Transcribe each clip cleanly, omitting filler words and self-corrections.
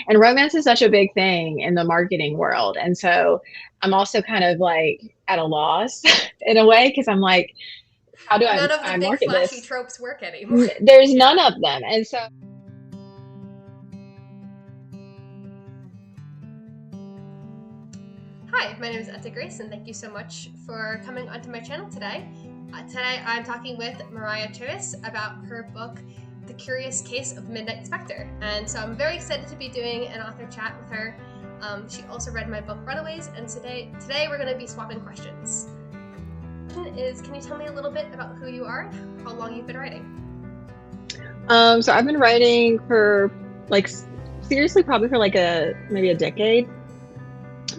And romance is such a big thing in the marketing world. And so I'm also kind of like at a loss in a way because I'm like, how do None of the I big market flashy this? tropes work anymore. There's Yeah. none of them. And so Hi, my name is Etta Grace, and thank you so much for coming onto my channel today. Today I'm talking with Moriah Chavis about her book, The Curious Case of Midnight Specter. And so I'm very excited to be doing an author chat with her. She also read my book, Runaways, and today we're going to be swapping questions. Can you tell me a little bit about who you are and how long you've been writing? so I've been writing for like seriously probably for like maybe a decade,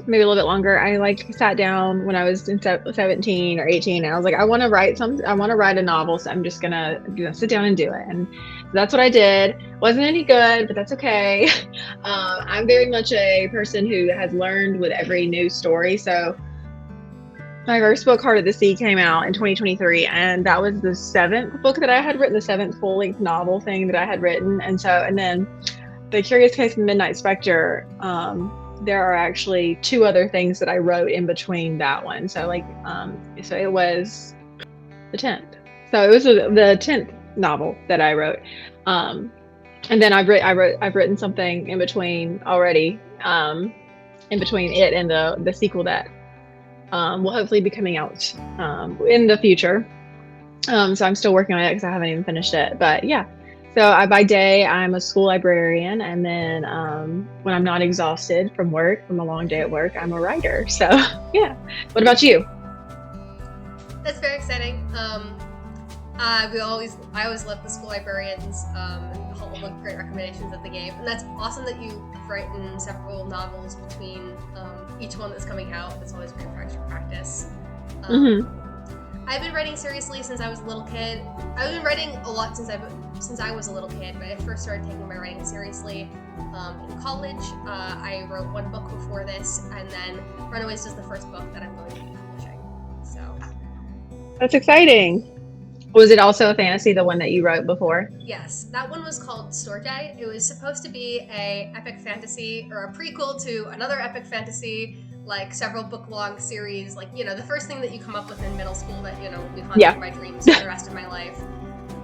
maybe a little bit longer. I like sat down when I was in 17 or 18 and I was like, I want to write something. I want to write a novel. So I'm just gonna sit down and do it. And that's what I did. Wasn't any good, but that's okay. I'm very much a person who has learned with every new story. So my first book, Heart of the Sea, came out in 2023, and that was the seventh book that I had written, the seventh full-length novel thing that I had written. And then The Curious Case of Midnight Specter, there are actually two other things that I wrote in between that one. So it was the 10th. So it was the 10th novel that I wrote. And then I've written something in between already, in between it and the sequel that will hopefully be coming out in the future. So I'm still working on it because I haven't even finished it. But yeah, so by day I'm a school librarian, and then when I'm not exhausted from work, from a long day at work, I'm a writer. So yeah. What about you? That's very exciting. I always love the school librarians and all the great recommendations that they gave, and that's awesome that you've written several novels between each one that's coming out. That's always great practice. Mm-hmm. I've been writing seriously since I was a little kid. I've been writing a lot since I was a little kid, but I first started taking my writing seriously in college. I wrote one book before this, and then Runaways is the first book that I'm going to be publishing. So That's exciting. Was it also a fantasy, the one that you wrote before? yes, that one was called Storge. It was supposed to be a epic fantasy or a prequel to another epic fantasy, like several book-long series, like, you know, the first thing that you come up with in middle school that, you know, will be haunting Yeah. my dreams for the rest of my life.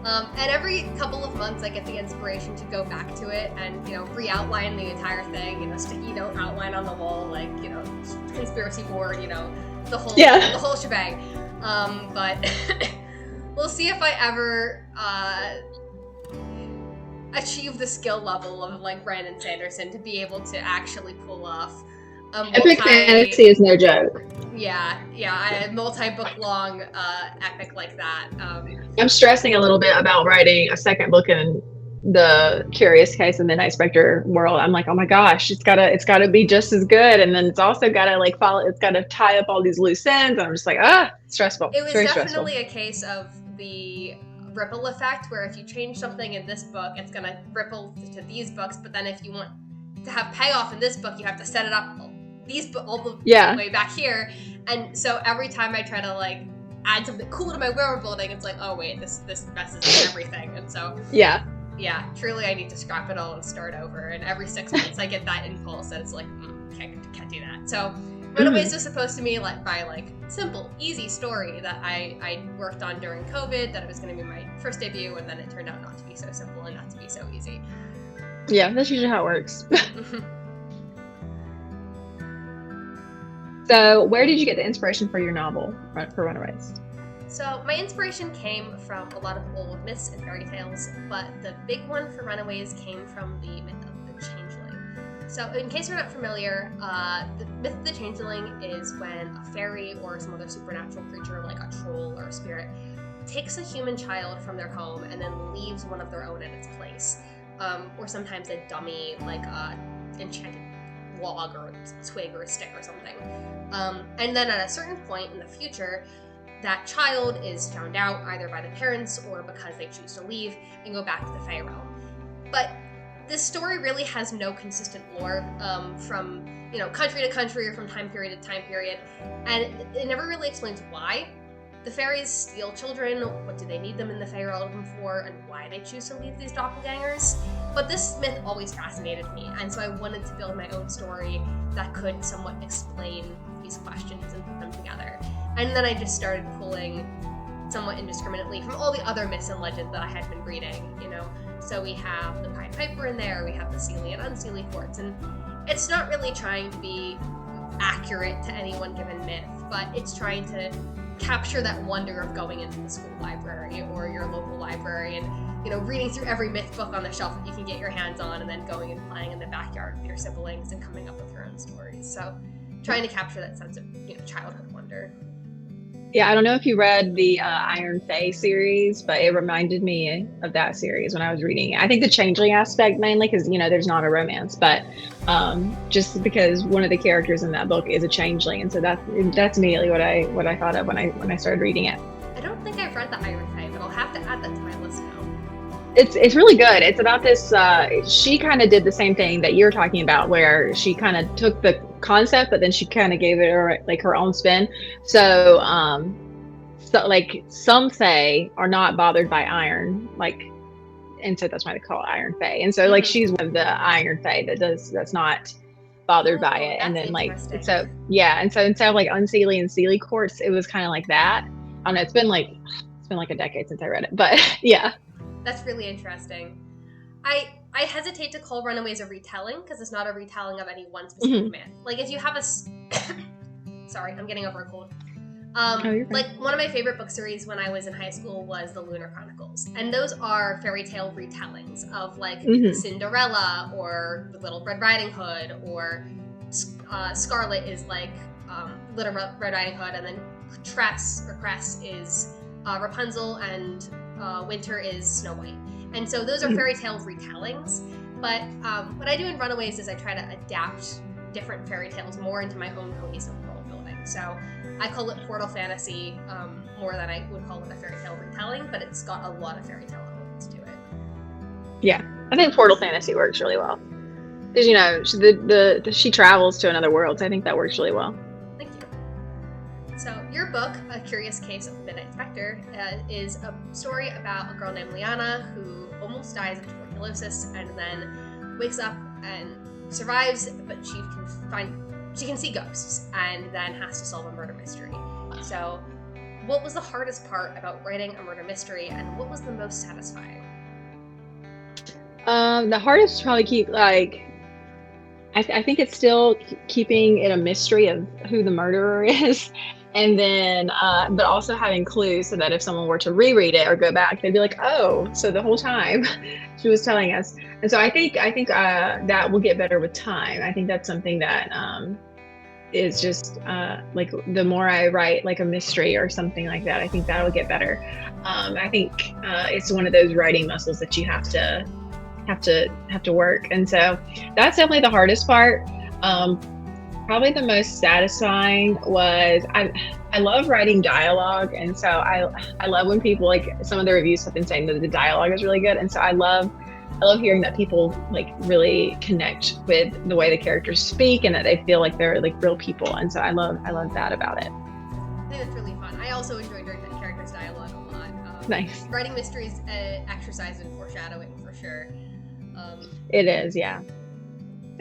And every couple of months I get the inspiration to go back to it and, you know, re-outline the entire thing, you know, sticky note outline on the wall, like, you know, conspiracy board, you know, the whole shebang. But we'll see if I ever achieve the skill level of like Brandon Sanderson to be able to actually pull off Epic fantasy is no joke. a multi-book long epic like that. I'm stressing a little bit about writing a second book in the Curious Case of Midnight Specter world. I'm like, oh my gosh, it's gotta be just as good, and then it's also gotta like follow. It's gotta tie up all these loose ends. And I'm just like, stressful. It It's was very stressful. definitely a case of the ripple effect, where if you change something in this book, it's gonna ripple to these books. But then if you want to have payoff in this book, you have to set it up all the way back here. And so every time I try to like add something cool to my world building, it's like, oh wait, this messes with everything. And so yeah, truly I need to scrap it all and start over. And every 6 months I get that impulse that it's like, can't do that. So Runaways was supposed to be like simple, easy story that I worked on during COVID, that it was going to be my first debut, and then it turned out not to be so simple and not to be so easy. Yeah, that's usually how it works. So where did you get the inspiration for your novel, for Runaways? So my inspiration came from a lot of old myths and fairy tales, but the big one for Runaways came from the myth of the changeling. So in case you're not familiar, the myth of the changeling is when a fairy or some other supernatural creature like a troll or a spirit takes a human child from their home and then leaves one of their own in its place. Or sometimes a dummy, like enchanted log or a twig or a stick or something. And then at a certain point in the future, that child is found out either by the parents or because they choose to leave and go back to the Fae realm. But this story really has no consistent lore from, you know, country to country or from time period to time period, and it never really explains why the fairies steal children, what do they need them in the Feyrealdom for, and why they choose to leave these doppelgangers. But this myth always fascinated me, and so I wanted to build my own story that could somewhat explain these questions and put them together. And then I just started pulling somewhat indiscriminately from all the other myths and legends that I had been reading, you know. So we have the Pied Piper in there, we have the Seelie and Unseelie courts, and it's not really trying to be accurate to any one given myth, but it's trying to capture that wonder of going into the school library or your local library and, you know, reading through every myth book on the shelf that you can get your hands on, and then going and playing in the backyard with your siblings and coming up with your own stories. So trying to capture that sense of, you know, childhood wonder. Yeah, I don't know if you read the Iron Fae series, but it reminded me of that series when I was reading it. I think the changeling aspect mainly because, you know, there's not a romance, but just because one of the characters in that book is a changeling, and so that's immediately what I thought of when I started reading it. I don't think I've read the Iron Fae, but I'll have to add that to my list now. It's really good. It's about this. She kind of did the same thing that you're talking about, where she kind of took the concept, but then she kind of gave it her own spin. So, like some Fae are not bothered by iron, like, and so that's why they call it Iron Fae. And so, like, she's one of the Iron Fae that's not bothered by it. And then, like, so yeah, and so instead of like Unseelie and Seelie courts, it was kind of like that. I don't know. It's been like a decade since I read it, but yeah. That's really interesting. I hesitate to call Runaways a retelling because it's not a retelling of any one specific myth. Like if you have a sorry, I'm getting over a cold. Like one of my favorite book series when I was in high school was the Lunar Chronicles, and those are fairy tale retellings of like Cinderella or the Little Red Riding Hood, or Scarlet is like Little Red Riding Hood, and then Cress is Rapunzel, and Winter is Snow White. And so those are fairy tale retellings. But what I do in Runaways is I try to adapt different fairy tales more into my own cohesive world building. So I call it portal fantasy more than I would call it a fairy tale retelling, but it's got a lot of fairy tale elements to it. Yeah, I think portal fantasy works really well because, you know, she travels to another world, so I think that works really well. So your book, A Curious Case of the Midnight Specter, is a story about a girl named Liana who almost dies of tuberculosis and then wakes up and survives, but she can see ghosts and then has to solve a murder mystery. So what was the hardest part about writing a murder mystery, and what was the most satisfying? The hardest is probably keep I think it's still keeping it a mystery of who the murderer is. And then, but also having clues so that if someone were to reread it or go back, they'd be like, "Oh, so the whole time she was telling us." And so I think that will get better with time. I think that's something that is just like the more I write like a mystery or something like that, I think that'll get better. I think it's one of those writing muscles that you have to work, and so that's definitely the hardest part. Probably the most satisfying was I love writing dialogue, and so I love when people, like, some of the reviews have been saying that the dialogue is really good, and so I love hearing that people like really connect with the way the characters speak and that they feel like they're like real people, and so I love that about it. I think that's really fun. I also enjoy doing the characters' dialogue a lot. Nice. Writing mysteries exercise in foreshadowing for sure. It is, yeah.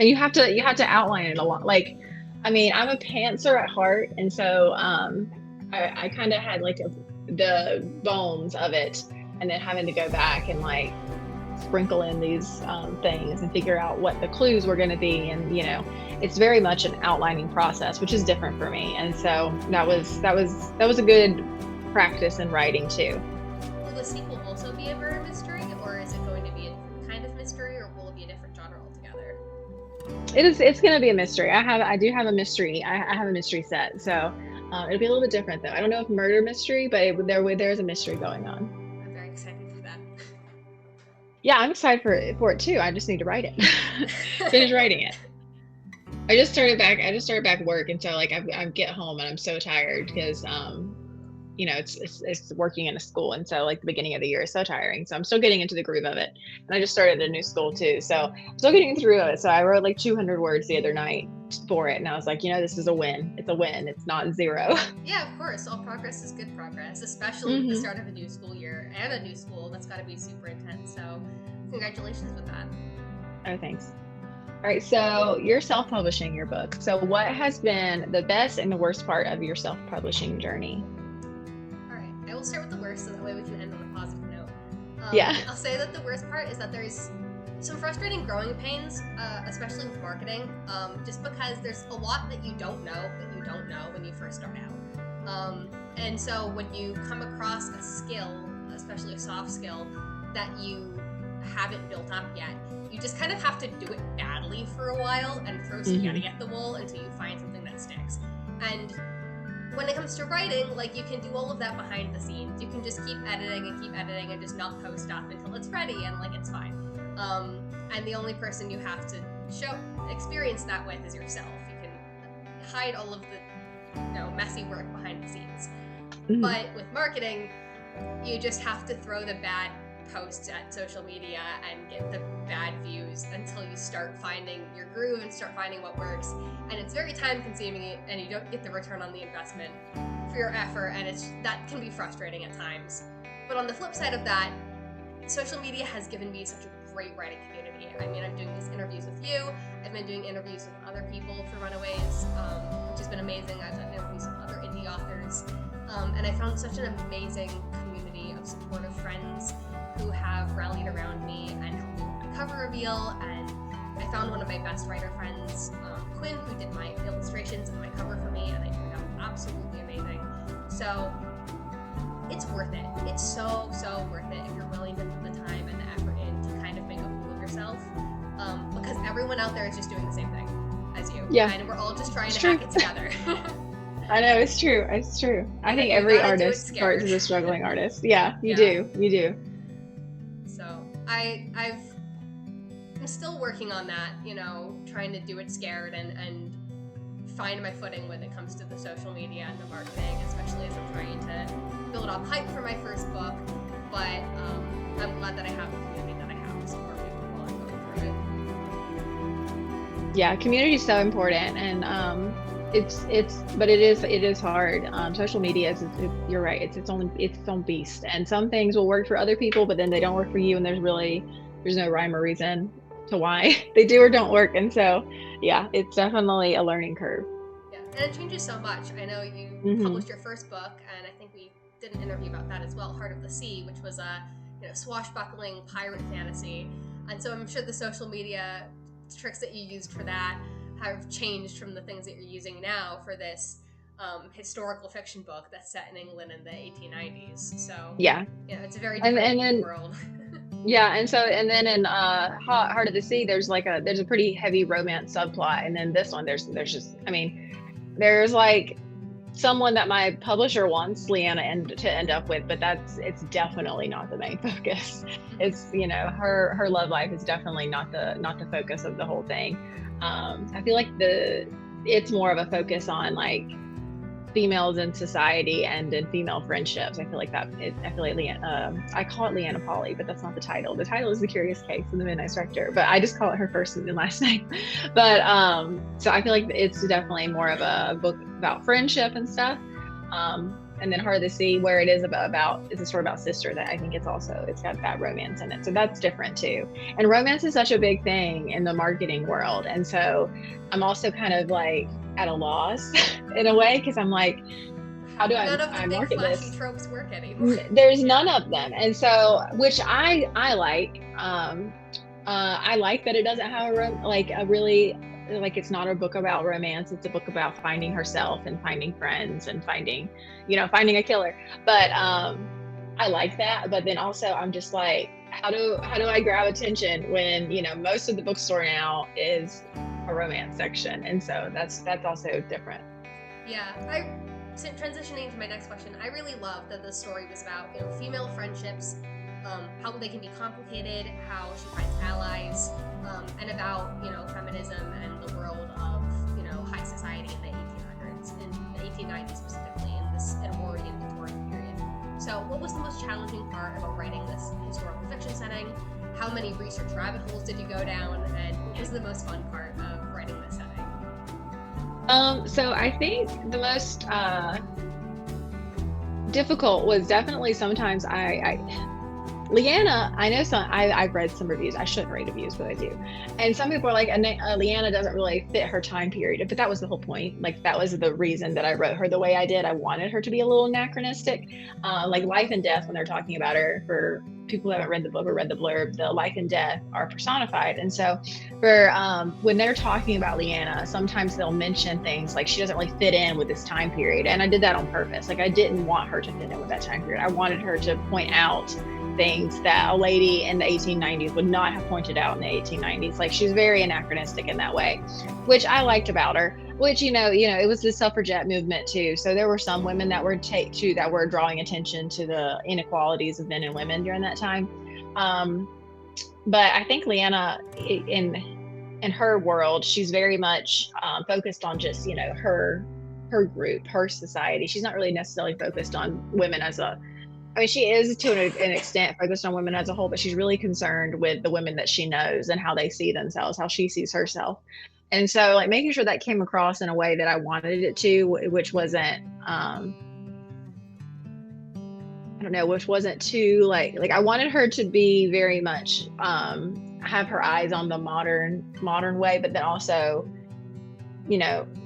And you have to outline it a lot. Like, I mean, I'm a pantser at heart, and so I kind of had like the bones of it, and then having to go back and like sprinkle in these things and figure out what the clues were going to be, and, you know, it's very much an outlining process, which is different for me, and so that was a good practice in writing too. Will the sequel also be a murder mystery, or is it going to be a different kind of mystery, or will it be a different genre altogether? It's going to be a mystery. I do have a mystery. I have a mystery set, so it'll be a little bit different though. I don't know if murder mystery, but there's a mystery going on. I'm very excited for that. Yeah, I'm excited for it too. I just need to write it. Finish writing it. I just started back work, and so like I get home and I'm so tired because it's working in a school. And so like the beginning of the year is so tiring. So I'm still getting into the groove of it. And I just started a new school too. So I'm still getting through it. So I wrote like 200 words the other night for it. And I was like, this is a win. It's a win. It's not zero. Yeah, of course. All progress is good progress, especially with the start of a new school year and a new school. That's got to be super intense. So congratulations with that. Oh, thanks. All right, so you're self-publishing your book. So what has been the best and the worst part of your self-publishing journey? All right, I will start with the worst so that way we can end on a positive note. Yeah. I'll say that the worst part is that there's some frustrating growing pains, especially with marketing, just because there's a lot that you don't know when you first start out. And so when you come across a skill, especially a soft skill, that you haven't built up yet, you just kind of have to do it badly for a while and throw spaghetti at the wall until you find something that sticks. And when it comes to writing, like, you can do all of that behind the scenes. You can just keep editing and just not post stuff until it's ready, and like it's fine. And the only person you have to experience that with is yourself. You can hide all of the messy work behind the scenes. But with marketing, you just have to throw the bad posts at social media and get the bad views until you start finding your groove and start finding what works. And it's very time consuming, and you don't get the return on the investment for your effort, and that can be frustrating at times. But on the flip side of that, social media has given me such a great writing community. I mean, I'm doing these interviews with you. I've been doing interviews with other people for Runaways, which has been amazing. I've done interviews with other indie authors, and I found such an amazing community of supportive friends who have rallied around me and helped me with my cover reveal. And I found one of my best writer friends, Quinn, who did my illustrations and my cover for me, and they turned out absolutely amazing. So it's worth it. It's so worth it if you're willing to put the time and the effort in to kind of make a fool of yourself, because everyone out there is just doing the same thing as you. Yeah. And we're all just trying to hack it together. I know, it's true. I think every artist starts as a struggling artist. Yeah, you do. So I'm still working on that, trying to do it scared and find my footing when it comes to the social media and the marketing, especially as I'm trying to build up hype for my first book. But I'm glad that I have the community that I have to support me while I'm going through it. Yeah, community is so important, and but it is hard. Social media is, you're right, it's its own beast, and some things will work for other people, but then they don't work for you, and there's no rhyme or reason to why they do or don't work. And so yeah, it's definitely a learning curve. Yeah, and it changes so much. I know you published your first book, and I think we did an interview about that as well, Heart of the Sea, which was a swashbuckling pirate fantasy. And so I'm sure the social media tricks that you used for that have changed from the things that you're using now for this historical fiction book that's set in England in the 1890s. So yeah, it's a very different world. Yeah, and then in Heart of the Sea, there's a pretty heavy romance subplot, and then this one there's like someone that my publisher wants Leanna to end up with, but it's definitely not the main focus. It's her love life is definitely not the focus of the whole thing. I feel like it's more of a focus on like females in society and in female friendships. I feel like I call it Leanna Polly, but that's not the title. The title is The Curious Case of the Midnight Specter, but I just call it her first and last name. But so I feel like it's definitely more of a book about friendship and stuff. And then Heart of the Sea, where it is it's a story about sister, that I think it's got that romance in it. So that's different too. And romance is such a big thing in the marketing world. And so I'm also kind of like at a loss in a way, because I'm like, how do I market this? None of the big flashy tropes work anymore. There's none of them. And so, which I like. I like that it doesn't have it's not a book about romance. It's a book about finding herself and finding friends and finding a killer. But I like that. But then also I'm just like, how do I grab attention when most of the bookstore now is a romance section? And so that's also different. Yeah, transitioning to my next question, I really love that the story was about female friendships, how they can be complicated, how she finds allies, and about feminism and the world of high society in the 1800s, in the 1890s specifically, in this Edwardian Victorian period. what was the most challenging part about writing this historical fiction setting? How many research rabbit holes did you go down? And what was the most fun part of writing this setting? So I think the most difficult was definitely sometimes Leanna, I know I've read some reviews. I shouldn't read reviews, but I do. And some people are like, Leanna doesn't really fit her time period. But that was the whole point. Like, that was the reason that I wrote her the way I did. I wanted her to be a little anachronistic. Like life and death, when they're talking about her, for people who haven't read the book or read the blurb, the life and death are personified. And so for when they're talking about Leanna, sometimes they'll mention things like she doesn't really fit in with this time period. And I did that on purpose. Like, I didn't want her to fit in with that time period. I wanted her to point out things that a lady in the 1890s would not have pointed out in the 1890s. Like, she's very anachronistic in that way, which I liked about her. Which, it was the suffragette movement too. So there were some women that were that were drawing attention to the inequalities of men and women during that time. But I think Leanna, in her world, she's very much focused on just, her group, her society. She's not really necessarily focused on women as she is to an extent focused on women as a whole, but she's really concerned with the women that she knows and how they see themselves, how she sees herself. And so, like, making sure that came across in a way that I wanted it to, which wasn't, which wasn't too, like I wanted her to be very much, have her eyes on the modern way, but then also,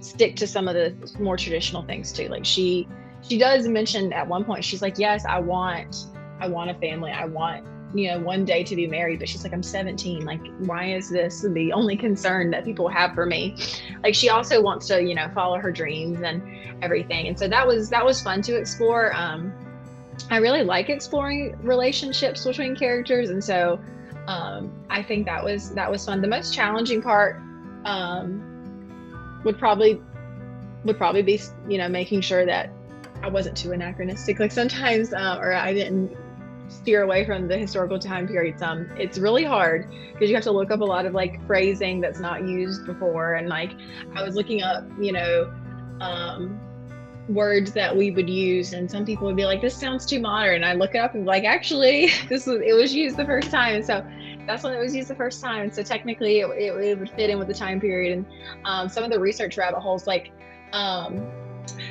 stick to some of the more traditional things too. Like, she does mention at one point, she's like, yes, I want a family. I want, one day to be married, but she's like, I'm 17. Like, why is this the only concern that people have for me? Like, she also wants to, follow her dreams and everything. And so that was fun to explore. I really like exploring relationships between characters. And so, I think that was fun. The most challenging part, would probably be, making sure that I wasn't too anachronistic. Like, sometimes, or I didn't steer away from the historical time period some. It's really hard because you have to look up a lot of like phrasing that's not used before. And like, I was looking up, words that we would use, and some people would be like, this sounds too modern. And I look it up and be like, actually, it was used the first time. And so that's when it was used the first time. And so technically it would fit in with the time period. And some of the research rabbit holes, like,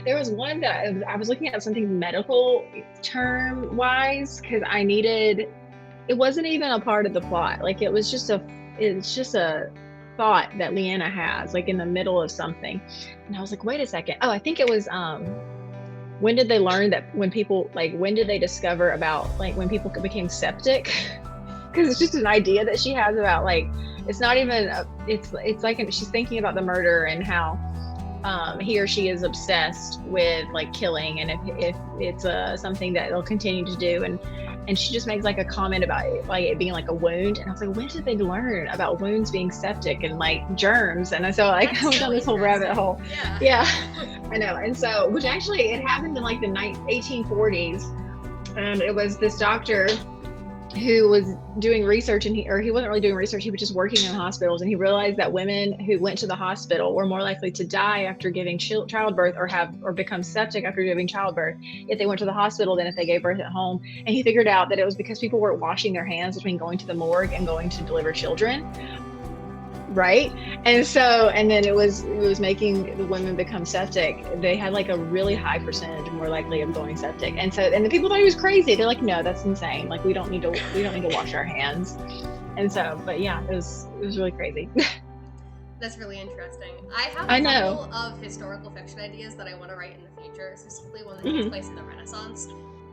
there was one that I was looking at something medical term wise, because it wasn't even a part of the plot. Like, it's just a thought that Leanna has, like, in the middle of something. And I was like, wait a second. Oh, I think it was, when did they learn that when did they discover about, like, when people became septic? Because it's just an idea that she has about, like, it's not even, it's like she's thinking about the murder and how, he or she is obsessed with like killing, and if it's something that they'll continue to do, and she just makes like a comment about it, like it being like a wound. And I was like, when did they learn about wounds being septic and like germs? And so like I went down this whole rabbit hole. Yeah. I know. And so, which actually it happened in like the 1840s, and it was this doctor who was doing research, and he wasn't really doing research, he was just working in hospitals, and he realized that women who went to the hospital were more likely to die after giving childbirth or become septic after giving childbirth if they went to the hospital than if they gave birth at home. And he figured out that it was because people weren't washing their hands between going to the morgue and going to deliver children. Right. And then it was making the women become septic. They had like a really high percentage more likely of going septic. And the people thought he was crazy. They're like, no, that's insane. Like, we don't need to wash our hands. And so, but yeah, it was really crazy. That's really interesting. I have a couple of historical fiction ideas that I want to write in the future, specifically one that takes place in the Renaissance,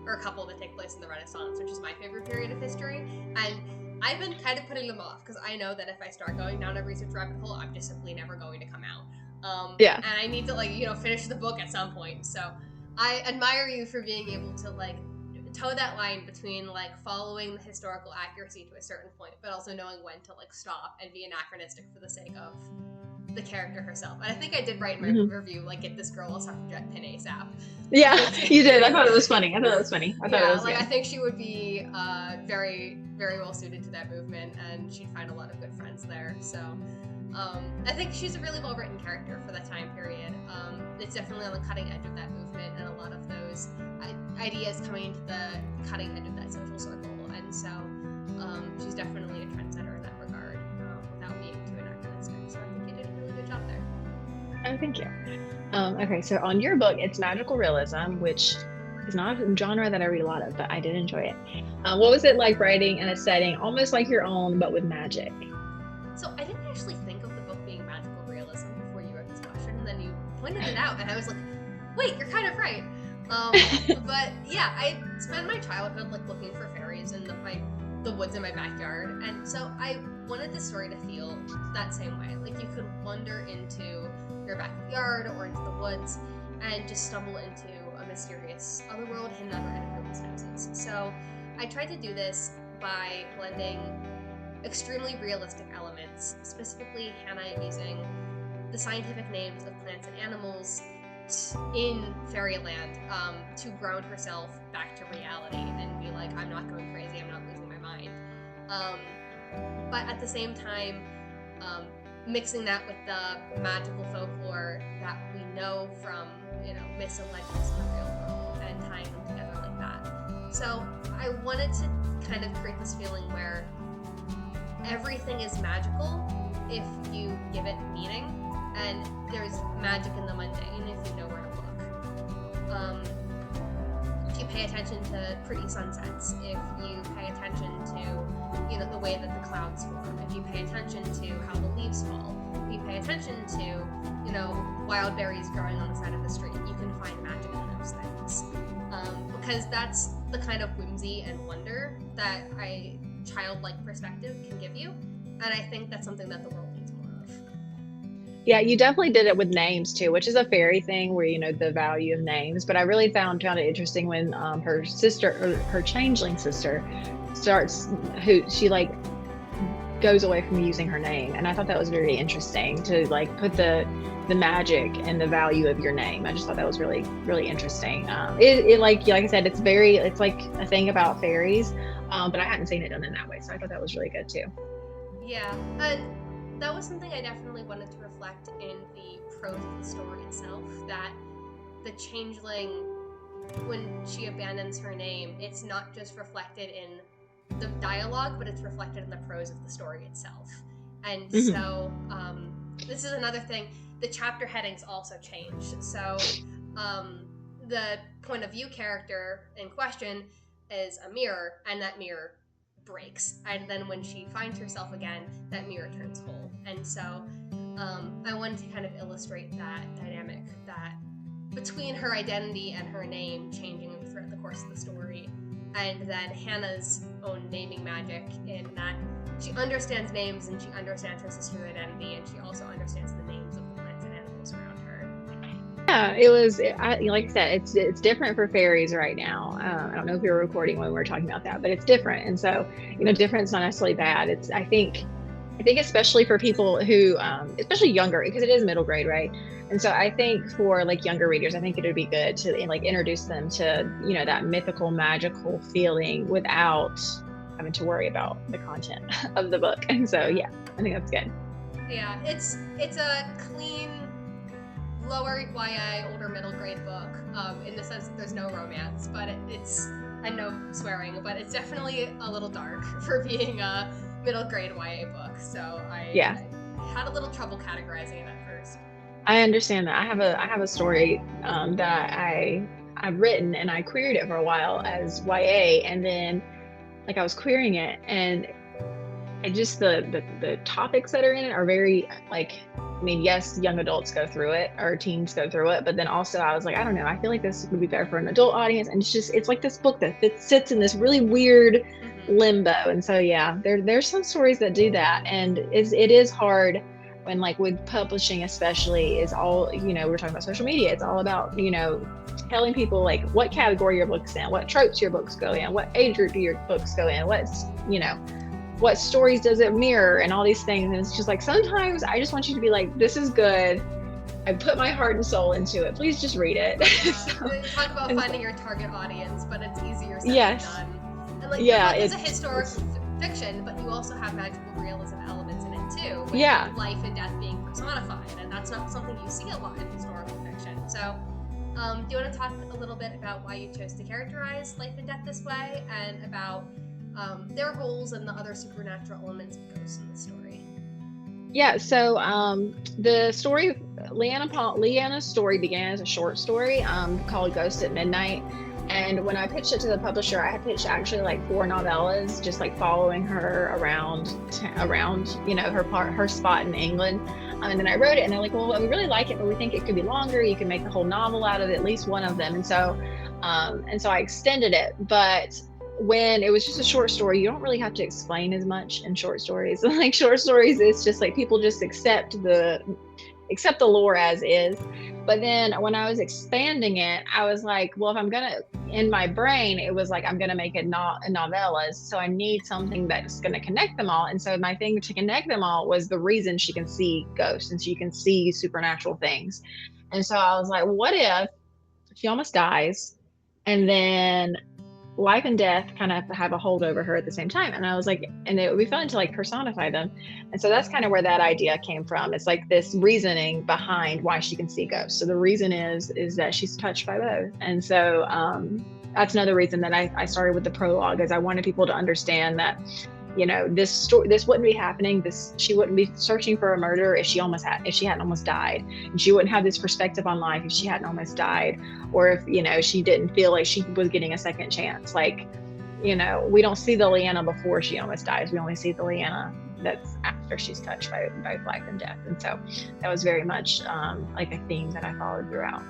or a couple that take place in the Renaissance, which is my favorite period of history. And I've been kind of putting them off because I know that if I start going down a research rabbit hole, I'm just simply never going to come out. And I need to finish the book at some point. So I admire you for being able to like toe that line between like following the historical accuracy to a certain point, but also knowing when to like stop and be anachronistic for the sake of the character herself. And I think I did write in my review, like, get this girl a suffragette pin ASAP. Yeah, you did. I thought it was funny. I think she would be very, very well suited to that movement, and she'd find a lot of good friends there. So I think she's a really well-written character for that time period. It's definitely on the cutting edge of that movement, and a lot of those ideas coming into the cutting edge of that social circle. And so she's definitely a trendsetter in that regard, without being too anachronistic. So I think you did a really good job there. Oh, thank you. Okay, so on your book, it's magical realism, which is not a genre that I read a lot of, but I did enjoy it. What was it like writing in a setting almost like your own, but with magic? So I didn't actually think of the book being magical realism before you wrote this question, and then you pointed it out, and I was like, wait, you're kind of right. But yeah, I spent my childhood like looking for fairies in the woods in my backyard, and so I wanted the story to feel that same way. Like you could wander into your backyard or into the woods and just stumble into a mysterious otherworld hidden under everyone's noses. So I tried to do this by blending extremely realistic elements, specifically Hannah using the scientific names of plants and animals in fairyland to ground herself back to reality and be like, I'm not going crazy, I'm not losing my mind. But at the same time, mixing that with the magical folklore that we know from, myths and legends in the real world, and tying them together like that. So I wanted to kind of create this feeling where everything is magical if you give it meaning, and there's magic in the mundane if you know where to look. If you pay attention to pretty sunsets, if you pay attention to, the way that the clouds form, if you pay attention to how the leaves fall, if you pay attention to, wild berries growing on the side of the street, you can find magic in those things. Because that's the kind of whimsy and wonder that a childlike perspective can give you, and I think that's something that the world needs more of. Yeah, you definitely did it with names too, which is a fairy thing where the value of names. But I really found it interesting when her sister, or her changeling sister, she like goes away from using her name, and I thought that was very interesting to like put the magic and the value of your name. I just thought that was really, really interesting. It like I said, it's like a thing about fairies, but I hadn't seen it done in that way, so I thought that was really good too. Yeah, and that was something I definitely wanted to reflect in the prose of the story itself, that the changeling, when she abandons her name, it's not just reflected in the dialogue, but it's reflected in the prose of the story itself. And so this is another thing, the chapter headings also changed. So the point of view character in question is a mirror, and that mirror breaks, and then when she finds herself again, that mirror turns whole. And so I wanted to kind of illustrate that dynamic, that between her identity and her name changing throughout the course of the story, and then Hannah's own naming magic, in that she understands names and she understands her sister's identity, and she also understands the names of the plants and animals around her. Yeah, it was, like I said, it's different for fairies right now. I don't know if we were recording when we were talking about that, but it's different. And so, different's not necessarily bad. I think especially for people who, especially younger, because it is middle grade, right? And so I think for like younger readers, I think it would be good to like introduce them to, that mythical, magical feeling without having to worry about the content of the book. And so, yeah, I think that's good. Yeah, it's a clean, lower YA, older middle grade book, in the sense that there's no romance, but it's, and no swearing, but it's definitely a little dark for being a middle grade YA book. So I had a little trouble categorizing it at first. I understand that. I have a story that I've written, and I queried it for a while as YA, and then like I was querying it, and just the topics that are in it are very like, yes, young adults go through it, or teens go through it, but then also I was like, I don't know, I feel like this would be better for an adult audience. And it's like this book that sits in this really weird limbo. And so there's some stories that do that, and it is hard when, like with publishing especially, is all, we're talking about social media, it's all about, telling people like what category your book's in, what tropes your books go in, what age group do your books go in, what stories does it mirror, and all these things. And it's just like, sometimes I just want you to be like, this is good, I put my heart and soul into it, please just read it. Talk about finding your target audience, but it's easier said than done. And like, it's a historical fiction, but you also have magical realism elements in it too, with Yeah. life and death being personified, and that's not something you see a lot in historical fiction. So, do you want to talk a little bit about why you chose to characterize life and death this way, and about their roles and the other supernatural elements of ghosts in the story? Yeah, so the story, Leanna's story began as a short story called Ghost at Midnight. And when I pitched it to the publisher, I had pitched actually like 4 novellas, just like following her around, her spot in England. And then I wrote it, and they're like, well, we really like it, but we think it could be longer. You can make the whole novel out of it, at least one of them. And so I extended it. But when it was just a short story, you don't really have to explain as much in short stories. Like short stories, it's just like people just accept the lore as is. But then when I was expanding it, I was like, well, if I'm gonna, in my brain, it was like, I'm gonna make it a novellas, so I need something that's gonna connect them all. And so my thing to connect them all was the reason she can see ghosts and she can see supernatural things. And so I was like, what if she almost dies, and then life and death kind of have a hold over her at the same time? And I was like, and it would be fun to like personify them. And so that's kind of where that idea came from. It's like this reasoning behind why she can see ghosts. So the reason is that she's touched by both. And so that's another reason that I started with the prologue, is I wanted people to understand that, this wouldn't be happening. She wouldn't be searching for a murder if she hadn't almost died, and she wouldn't have this perspective on life if she hadn't almost died, or if she didn't feel like she was getting a second chance. Like, we don't see the Leanna before she almost dies. We only see the Leanna that's after she's touched by both life and death. And so that was very much like a theme that I followed throughout.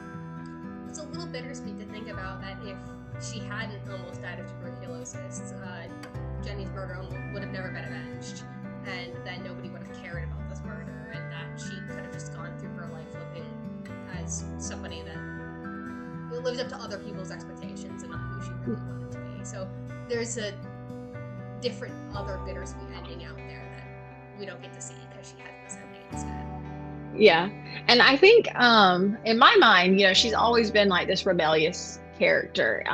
It's a little bittersweet to think about that if she hadn't almost died of tuberculosis, Jenny's murder would have never been avenged, and that nobody would have cared about this murder, and that she could have just gone through her life living as somebody that lived up to other people's expectations and not who she really wanted to be. So there's a different, other bittersweet ending out there that we don't get to see because she had this ending instead. Yeah. And I think in my mind, she's always been like this rebellious character,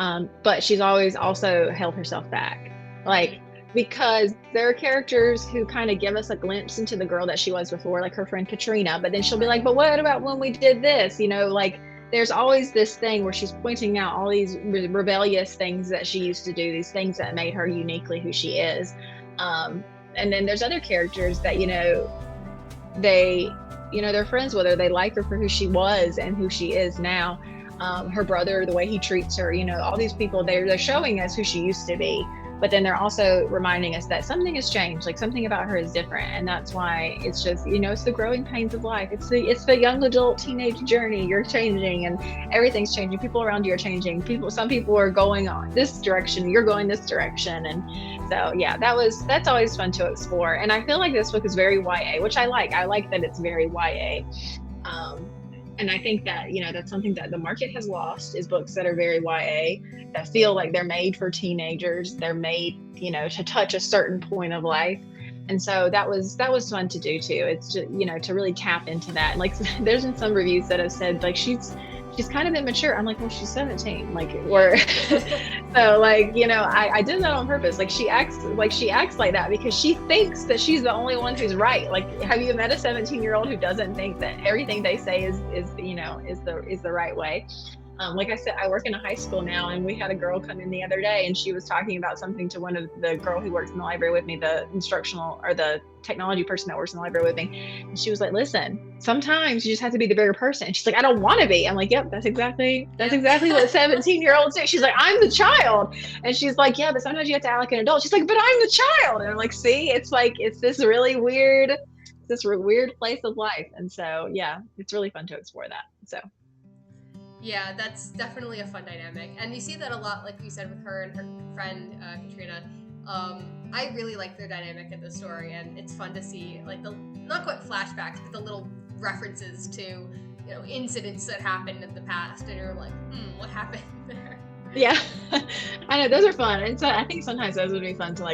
but she's always also held herself back. Like, because there are characters who kind of give us a glimpse into the girl that she was before, like her friend Katrina, but then she'll be like, but what about when we did this? Like there's always this thing where she's pointing out all these rebellious things that she used to do, these things that made her uniquely who she is. And then there's other characters that, they're friends with her. They like her for who she was and who she is now. Her brother, the way he treats her, all these people, they're showing us who she used to be. But then they're also reminding us that something has changed, like something about her is different. And that's why it's just, it's the growing pains of life. It's the young adult teenage journey. You're changing and everything's changing. People around you are changing. Some people are going on this direction. You're going this direction. And so, yeah, that's always fun to explore. And I feel like this book is very YA, which I like. I like that it's very YA. And I think that, that's something that the market has lost, is books that are very YA, that feel like they're made for teenagers. They're made, to touch a certain point of life. And so that was fun to do too. It's just, to really tap into that. Like there's been some reviews that have said like, she's kind of immature. I'm like, well, she's 17, like, or so like, I did that on purpose. Like she acts like that because she thinks that she's the only one who's right. Like, have you met a 17-year-old who doesn't think that everything they say is the right way? Like I said, I work in a high school now, and we had a girl come in the other day, and she was talking about something to one of the girl who works in the library with me, the instructional or the technology person that works in the library with me. And she was like, listen, sometimes you just have to be the bigger person. And she's like, I don't want to be. I'm like, yep, that's exactly what 17-year-olds do. She's like, I'm the child. And she's like, yeah, but sometimes you have to act like an adult. She's like, but I'm the child. And I'm like, see, it's like, it's this weird place of life. And so, yeah, it's really fun to explore that. So. Yeah, that's definitely a fun dynamic. And you see that a lot, like you said, with her and her friend, Katrina. I really like their dynamic in the story, and it's fun to see, like, the, not quite flashbacks, but the little references to, incidents that happened in the past, and you're like, what happened there? Yeah, I know, those are fun. And so I think sometimes those would be fun to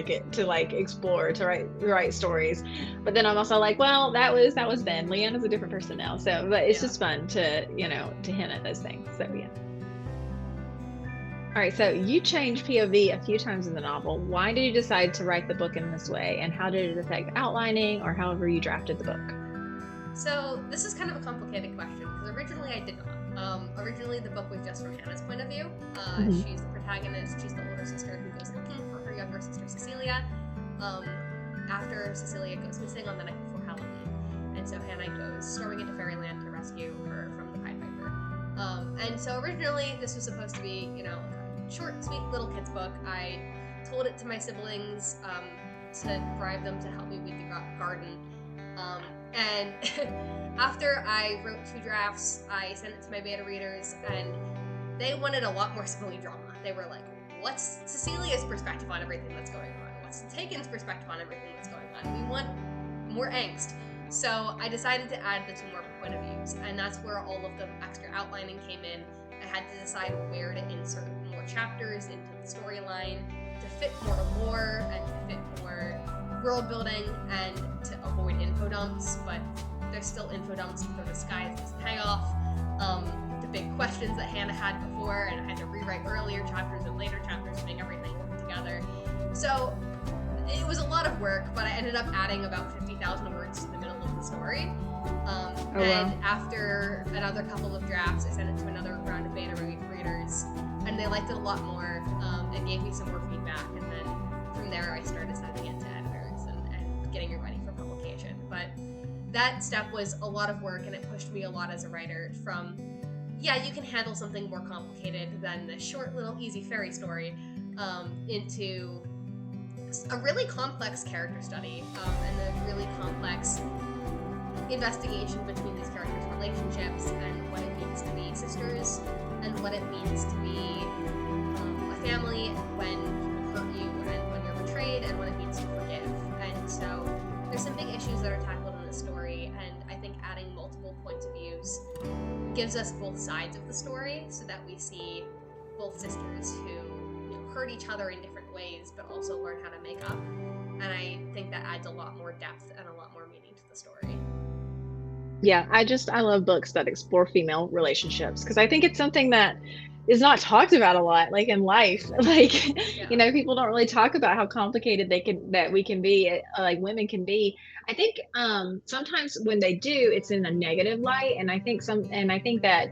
explore, to write stories. But then I'm also like, well, that was then. Leanna's a different person now. So, but it's just fun to, to hint at those things. So yeah. All right, so you changed POV a few times in the novel. Why did you decide to write the book in this way, and how did it affect outlining or however you drafted the book? So this is kind of a complicated question because originally I did not. Originally the book was just from Hannah's point of view. She's the protagonist. She's the older sister who goes looking for her younger sister Cecilia. After Cecilia goes missing on the night before Halloween, and so Hannah goes storming into Fairyland to rescue her from the Pied Piper. And so originally this was supposed to be, a short, sweet little kid's book. I told it to my siblings to bribe them to help me weed the garden. And after I wrote 2 drafts, I sent it to my beta readers, and they wanted a lot more sibling drama. They were like, what's Cecilia's perspective on everything that's going on? What's Tegan's perspective on everything that's going on? We want more angst. So I decided to add the 2 more point of views, and that's where all of the extra outlining came in. I had to decide where to insert more chapters into the storyline to fit more lore and to fit more world building and to avoid info dumps, but there's still info dumps for the skies as payoff. The big questions that Hannah had before, and I had to rewrite earlier chapters and later chapters to make everything work together. So it was a lot of work, but I ended up adding about 50,000 words to the middle of the story. And after another couple of drafts, I sent it to another round of beta readers, and they liked it a lot more and gave me some more feedback. And then from there, I started sending it to editors and getting it ready for publication. But that step was a lot of work, and it pushed me a lot as a writer from, you can handle something more complicated than the short little easy fairy story into a really complex character study and a really complex investigation between these characters' relationships and what it means to be sisters and what it means to be a family when people hurt you and when you're betrayed and what it means to forgive. And so there's some big issues that are tackled in the story, and I think adding multiple points of views gives us both sides of the story so that we see both sisters who hurt each other in different ways but also learn how to make up. And I think that adds a lot more depth and a lot more meaning to the story. Yeah, I love books that explore female relationships because I think it's something that is not talked about a lot, like in life. Like, people don't really talk about how complicated we can be, like women can be. I think sometimes when they do, it's in a negative light, and I think that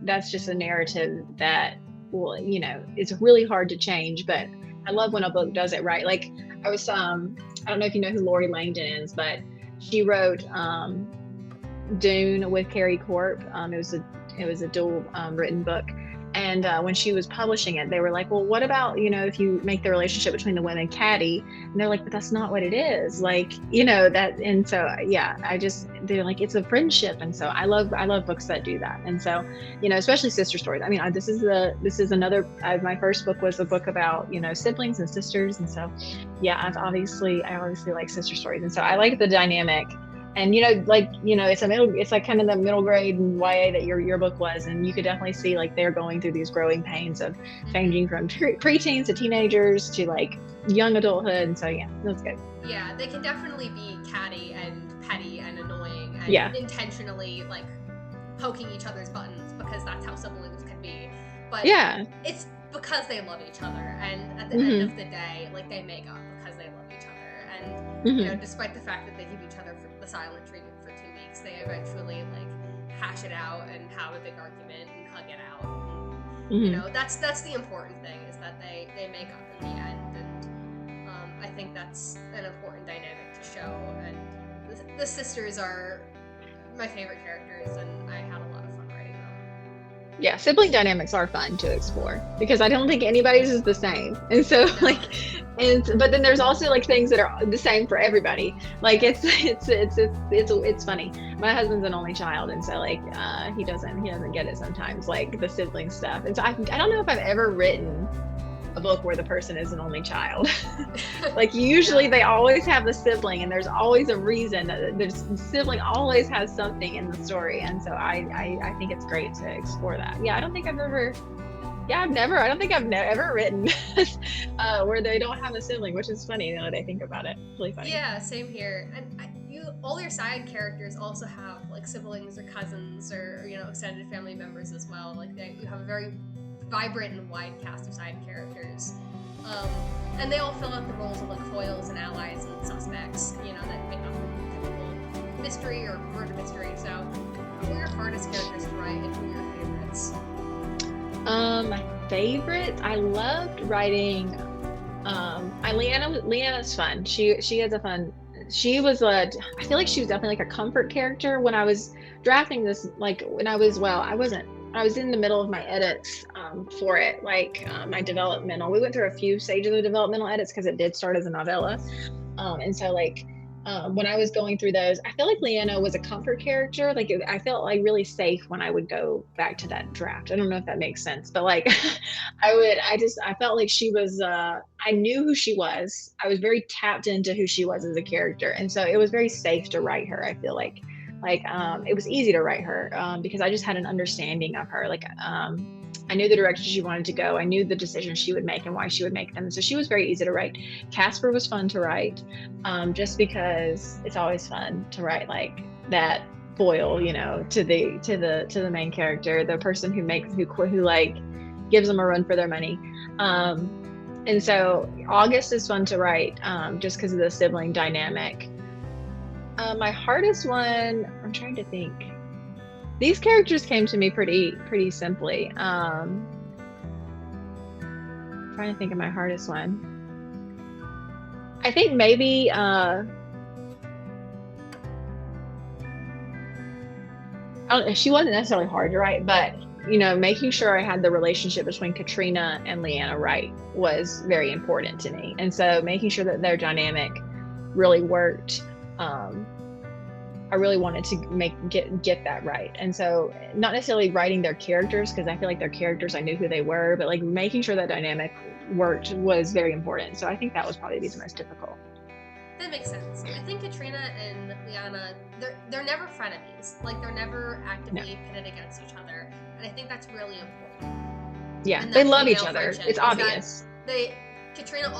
that's just a narrative that it's really hard to change. But I love when a book does it right. Like I don't know if you know who Lori Langdon is, but she wrote Dune with Carrie Corp. It was a dual written book, and when she was publishing it, they were like, well, what about if you make the relationship between the women catty? And they're like, but that's not what it is, like that. And so they're like, it's a friendship. And so I love books that do that. And so especially sister stories. I mean, this is another my first book was a book about siblings and sisters, and so I obviously like sister stories, and so I like the dynamic. And it's like kind of the middle grade YA that your book was, and you could definitely see like they're going through these growing pains of changing from preteens to teenagers to like young adulthood, and so that's good. Yeah, they can definitely be catty and petty and annoying and intentionally like poking each other's buttons because that's how siblings can be. But it's because they love each other, and at the end of the day, like they make up because they love each other, and despite the fact that they give each other the silent treatment for 2 weeks, they eventually like hash it out and have a big argument and hug it out. And, that's the important thing, is that they make up in the end, and I think that's an important dynamic to show. And the sisters are my favorite characters, and I had a lot of fun writing them. Yeah, sibling dynamics are fun to explore because I don't think anybody's is the same, and so but then there's also like things that are the same for everybody. Like it's funny. My husband's an only child, and so like he doesn't get it sometimes, like the sibling stuff. And so I don't know if I've ever written a book where the person is an only child. Like usually they always have the sibling, and there's always a reason. The sibling always has something in the story, and so I think it's great to explore that. I don't think I've ever written where they don't have a sibling, which is funny now that I think about it. It's really funny. Yeah, same here. And all your side characters also have like siblings or cousins or extended family members as well. Like you have a very vibrant and wide cast of side characters. And they all fill out the roles of like foils and allies and suspects, you know, that make up a typical mystery or murder mystery. So, who are your hardest characters to write, and who are your favorites? My favorite, I loved writing. Leanna's fun. She has a fun. She was I feel like she was definitely like a comfort character when I was drafting this. Like when I was I was in the middle of my edits for it, like my developmental. We went through a few stages of developmental edits because it did start as a novella, and so like when I was going through those, I felt like Leanna was a comfort character. Like I felt like really safe when I would go back to that draft. I don't know if that makes sense, but like I felt like she was. I knew who she was. I was very tapped into who she was as a character, and so it was very safe to write her. I feel like it was easy to write her because I just had an understanding of her. Like I knew the direction she wanted to go. I knew the decisions she would make and why she would make them. So she was very easy to write. Casper was fun to write, just because it's always fun to write like that foil, you know, to the main character, the person who like gives them a run for their money. And so August is fun to write, just because of the sibling dynamic. My hardest one, I'm trying to think. These characters came to me pretty simply. Trying to think of my hardest one. I think maybe she wasn't necessarily hard to write, but you know, making sure I had the relationship between Katrina and Leanna right was very important to me. And so making sure that their dynamic really worked. I really wanted to get that right. And so not necessarily writing their characters, because I feel like their characters, I knew who they were, but like making sure that dynamic worked was very important. So I think that was probably the most difficult. That makes sense. I think Katrina and Leanna, they're never frenemies. Like they're never actively pitted against each other. And I think that's really important. Yeah, they love each other. It's obvious. Katrina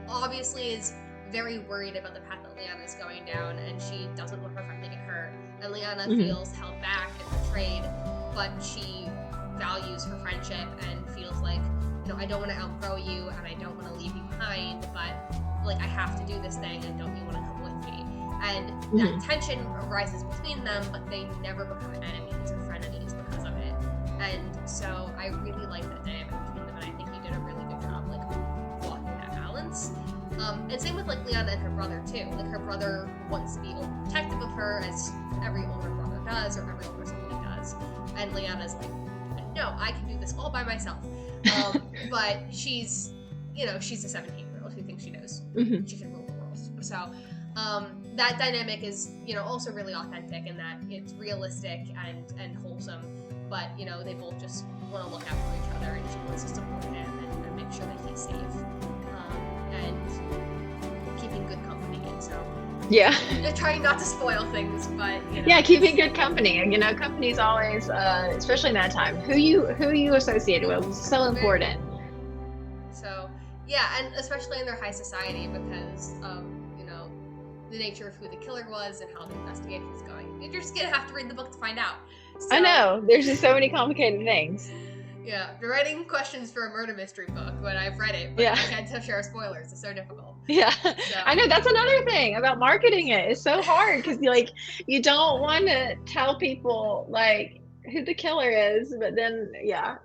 obviously is very worried about the path that Leanna is going down, and she doesn't want her friend to get hurt. And Leanna feels held back and betrayed, but she values her friendship and feels like, you know, I don't want to outgrow you and I don't want to leave you behind, but like I have to do this thing, and don't you want to come with me? And that tension arises between them, but they never become enemies or frenemies because of it. And so I really like that dynamic between them, and I think you did a really good job like walking that balance. And same with like Leanna and her brother too. Like her brother wants to be overprotective of her, as every older brother does, or every older sibling does. And Leanna's like, no, I can do this all by myself. But she's a 17-year-old who thinks she knows she can rule the world. So that dynamic is, you know, also really authentic in that it's realistic and wholesome. But you know, they both just want to look out for each other, and she wants to support him and make sure that he's safe. And keeping good company, and so trying not to spoil things, but you know. Keeping good company. You know, company's always, especially in that time, who you associated with is so important. So and especially in their high society, because of, you know, the nature of who the killer was and how the investigation is going. You're just gonna have to read the book to find out. So, I know, there's just so many complicated things. Yeah, you're writing questions for a murder mystery book when I've read it, but I can't share spoilers. It's so difficult. Yeah, so. I know, that's another thing about marketing it. It's so hard because you don't want to tell people like who the killer is, but then it's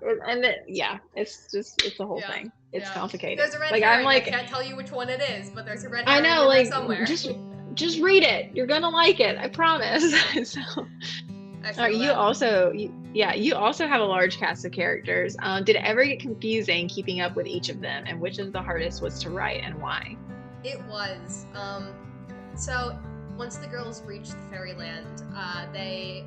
the whole thing. It's complicated. There's a red herring. I can't tell you which one it is, but there's a red herring in there somewhere. Just read it. You're gonna like it. I promise. So. You also have a large cast of characters. Did it ever get confusing keeping up with each of them, and which of the hardest was to write and why? It was. So once the girls reach the fairyland, they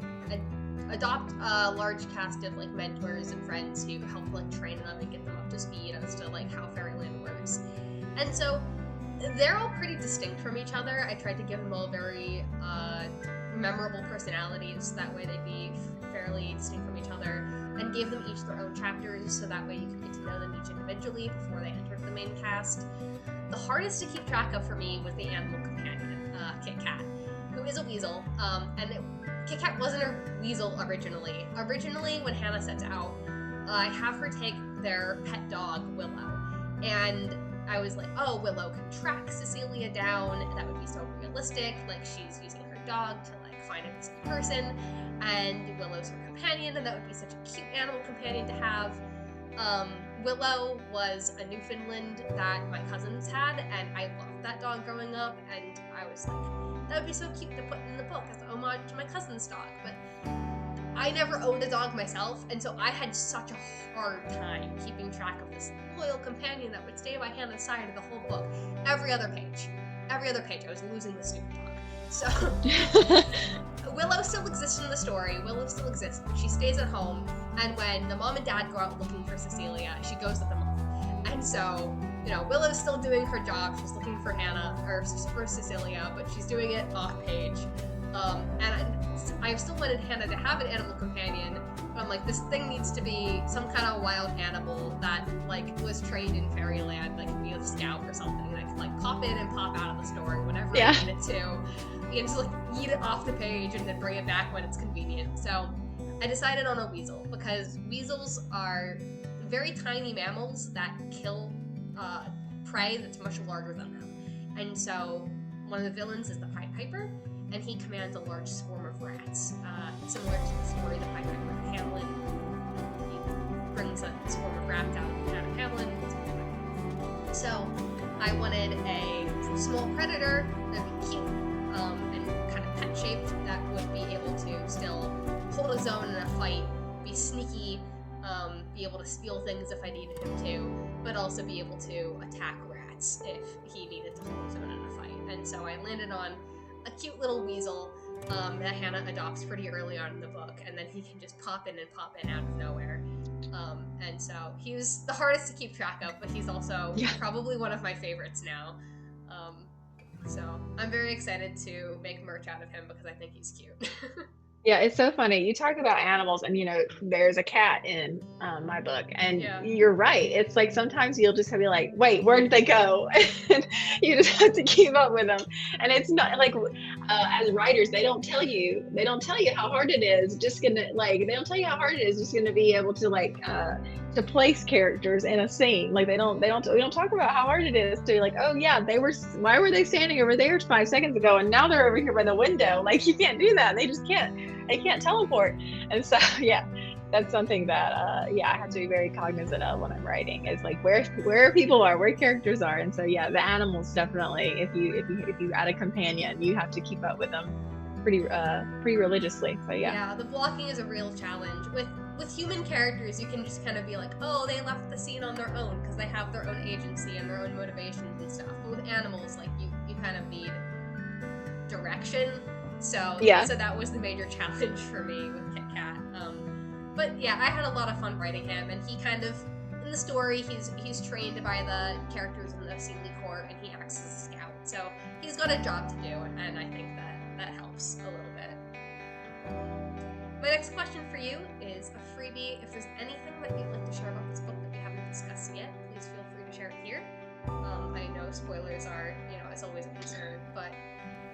adopt a large cast of like mentors and friends who help like train them and get them up to speed as to like how fairyland works. And so they're all pretty distinct from each other. I tried to give them all very memorable personalities, that way they'd be fairly distinct from each other, and gave them each their own chapters, so that way you could get to know them each individually before they entered the main cast. The hardest to keep track of for me was the animal companion, Kit Kat, who is a weasel, Kit Kat wasn't a weasel originally. Originally, when Hannah sets out, I have her take their pet dog, Willow. And I was like, oh, Willow can track Cecilia down. That would be so realistic. Like, she's using her dog to, like, find a missing person. And Willow's her companion, and that would be such a cute animal companion to have. Willow was a Newfoundland that my cousins had, and I loved that dog growing up, and I was like, that would be so cute to put in the book as an homage to my cousin's dog. But I never owned a dog myself, and so I had such a hard time keeping track of this loyal companion that would stay by Hannah's side of the whole book. Every other page, I was losing the stupid dog. So Willow still exists in the story. Willow still exists, but she stays at home, and when the mom and dad go out looking for Cecilia, she goes with them all. And so, you know, Willow's still doing her job. She's looking for Hannah, or for Cecilia, but she's doing it off page. And I still wanted Hannah to have an animal companion, but I'm like, this thing needs to be some kind of wild animal that, like, was trained in fairyland, like, be a scout or something, that could, like, pop in and pop out of the story whenever I need it to. And just, like, eat it off the page and then bring it back when it's convenient. So I decided on a weasel, because weasels are very tiny mammals that kill prey that's much larger than them. And so one of the villains is the Pied Piper, and he commands a large swarm of rats. Similar to the story of the Pied Piper of Hamlet. He brings a swarm of rats out of Hamlet. So I wanted a small predator that would be cute and kind of pet-shaped, that would be able to still hold his own in a fight, be sneaky, be able to steal things if I needed him to, but also be able to attack rats if he needed to hold his own in a fight. And so I landed on a cute little weasel that Hannah adopts pretty early on in the book, and then he can just pop in out of nowhere. And so he was the hardest to keep track of, but he's also probably one of my favorites now. So I'm very excited to make merch out of him because I think he's cute. Yeah, it's so funny. You talk about animals, and, you know, there's a cat in my book, and you're right. It's like sometimes you'll just have to be like, wait, where did they go? And you just have to keep up with them. And it's not like, as writers, they don't tell you how hard it is. They don't tell you how hard it is just gonna be able to, like, to place characters in a scene. Like we don't talk about how hard it is to, like, oh yeah, why were they standing over there 5 seconds ago and now they're over here by the window? Like, you can't do that. They can't teleport. And so that's something that I have to be very cognizant of when I'm writing, is like where people are, where characters are. And so the animals, definitely, if you add a companion, you have to keep up with them pretty religiously. So the blocking is a real challenge. With human characters, you can just kind of be like, oh, they left the scene on their own because they have their own agency and their own motivations and stuff. But with animals, like, you kind of need direction. So that was the major challenge for me with Kit Kat. But I had a lot of fun writing him, and he kind of, in the story, he's trained by the characters in the Sealy Court, and he acts as a scout. So he's got a job to do, and I think that helps a little bit. My next question for you is a freebie. If there's anything that you'd like to share about this book that we haven't discussed yet, please feel free to share it here. I know spoilers are, as always, a concern, but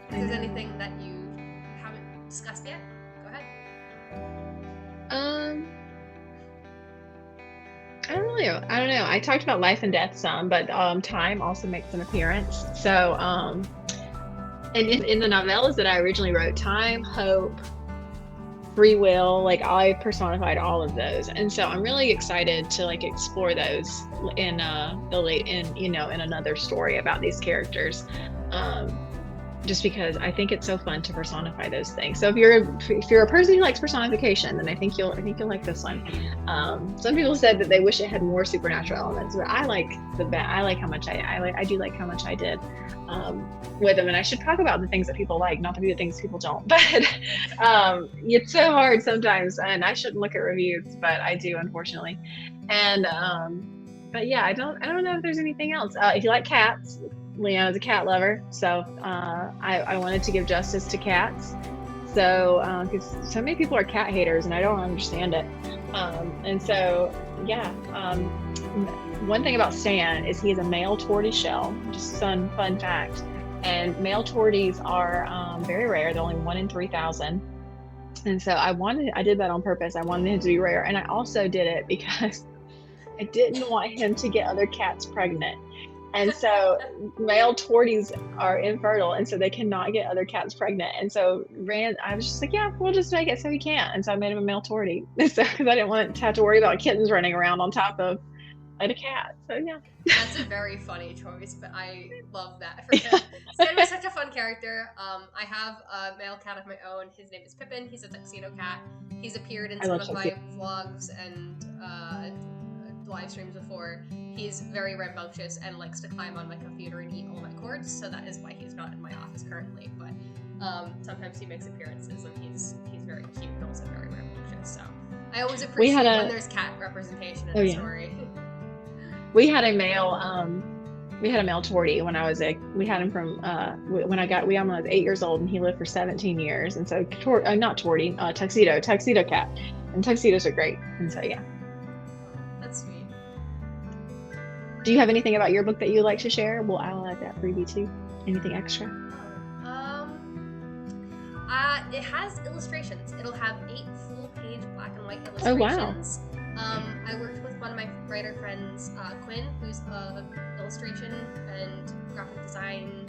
if there's anything that you haven't discussed yet, go ahead. I don't know. I talked about life and death some, but time also makes an appearance. So, and in the novellas that I originally wrote, time, hope, free will, like, I personified all of those, and so I'm really excited to, like, explore those in another story about these characters. Just because I think it's so fun to personify those things. So if you're a person who likes personification, then I think you'll like this one. Some people said that they wish it had more supernatural elements, but I like how much I do like how much I did with them. And I should talk about the things that people like, not the things people don't. But it's so hard sometimes, and I shouldn't look at reviews, but I do, unfortunately. And but I don't know if there's anything else. If you like cats, Leanna's a cat lover, so I wanted to give justice to cats. So, because so many people are cat haters, and I don't understand it. And so, one thing about Stan is he is a male tortoiseshell. Just some fun fact. And male torties are very rare. They're only 1 in 3,000. And so I did that on purpose. I wanted him to be rare, and I also did it because I didn't want him to get other cats pregnant. And so male torties are infertile, and so they cannot get other cats pregnant. And so I was just like, yeah, we'll just make it so he can't. And so I made him a male tortie, so because I didn't want to have to worry about kittens running around on top of a cat. So yeah. That's a very funny choice, but I love that for him. He's gonna be such a fun character. I have a male cat of my own. His name is Pippin. He's a tuxedo cat. He's appeared in some of my vlogs and live streams before. He's very rambunctious and likes to climb on my computer and eat all my cords, so that is why he's not in my office currently. But sometimes he makes appearances, and he's very cute and also very rambunctious. So I always appreciate when there's cat representation in the story. We had a male tortie when I was we had him from when I got when I was 8 years old, and he lived for 17 years. And so tuxedo cat, and tuxedos are great. And so yeah. That's sweet. Do you have anything about your book that you would like to share? Well, I'll add that freebie too. Anything extra? It has illustrations. It'll have 8 full-page black and white Oh illustrations. wow. I worked with one of my writer friends, Quinn, who's an illustration and graphic design,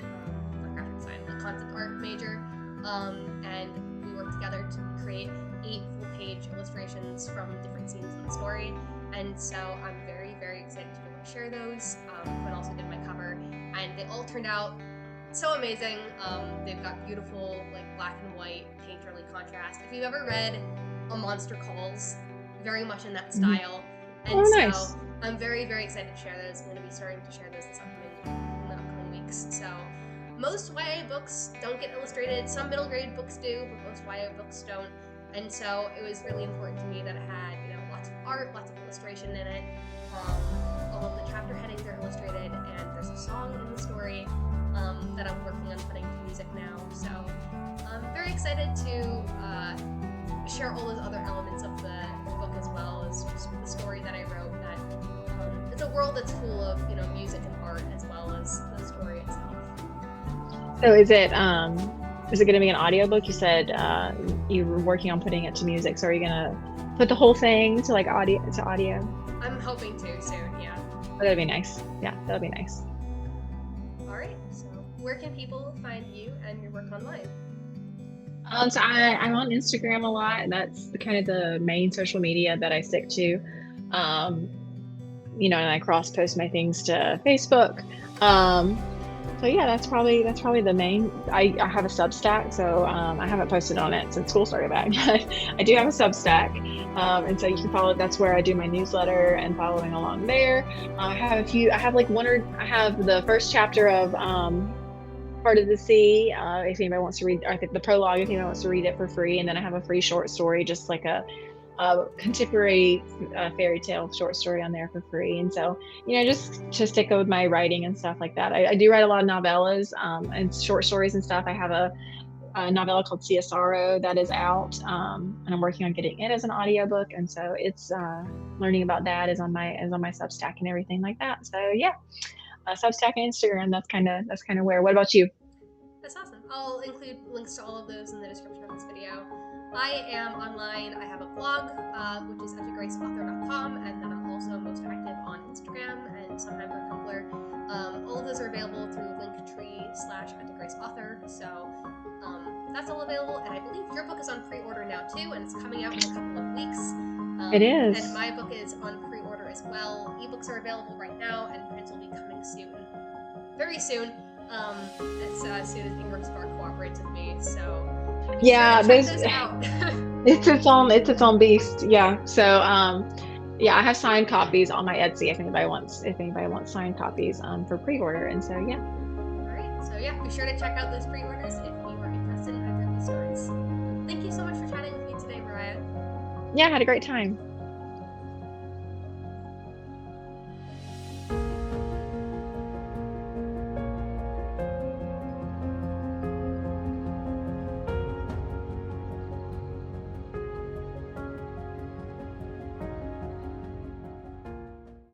like concept art major, and we worked together to create 8 full-page illustrations from different scenes in the story. And so I'm very, very excited to be able to share those. Quinn also did my cover, and they all turned out so amazing. They've got beautiful, like, black and white painterly contrast. If you've ever read A Monster Calls, very much in that style. And nice. I'm very, very excited to share those. I'm going to be starting to share those in the upcoming weeks. So most YA books don't get illustrated. Some middle grade books do, but most YA books don't. And so it was really important to me that it had, lots of art, lots of illustration in it. All of the chapter headings are illustrated, and there's a song in the story that I'm working on putting to music now. So I'm very excited to share all those other elements of the book, as well as just the story that I wrote. That it's a world that's full of music and art, as well as the story itself. So is it going to be an audiobook? You said you were working on putting it to music. So are you going to put the whole thing to audio? I'm hoping to soon. Yeah. Oh, that'd be nice. Yeah, that'd be nice. All right. So where can people find you and your work online? So I'm on Instagram a lot, and that's kind of the main social media that I stick to. And I cross post my things to Facebook. So yeah, that's probably the main. I have a Substack, so I haven't posted on it since school started back. I do have a Substack, and so you can follow. That's where I do my newsletter and following along there. I have I have the first chapter of Part of the Sea. If anybody wants to read, I think the prologue, if anybody wants to read it for free, and then I have a free short story, just like a contemporary fairy tale short story on there for free. And so just to stick with my writing and stuff like that. I do write a lot of novellas and short stories and stuff. I have a novella called CSRO that is out, and I'm working on getting it as an audiobook, and so it's learning about that is on my Substack and everything like that. So yeah, Substack and Instagram, that's kind of where. What about you? That's awesome. I'll include links to all of those in the description of this video. I am online. I have a blog, which is atthegraceauthor.com, and then I'm also most active on Instagram and sometimes on Tumblr. All of those are available through linktree/atthegraceauthor. So that's all available, and I believe your book is on pre-order now too, and it's coming out in a couple of weeks. It is. And my book is on pre-order as well. Ebooks are available right now, and prints will be coming soon, very soon. As soon as Ingram Spark cooperates with me. So yeah, it's its own beast. Yeah. So yeah, I have signed copies on my Etsy if anybody wants signed copies for pre-order. And so yeah. All right. So yeah, be sure to check out those pre-orders if you are interested in either of these stories. Thank you so much for chatting with me today, Moriah. Yeah, I had a great time.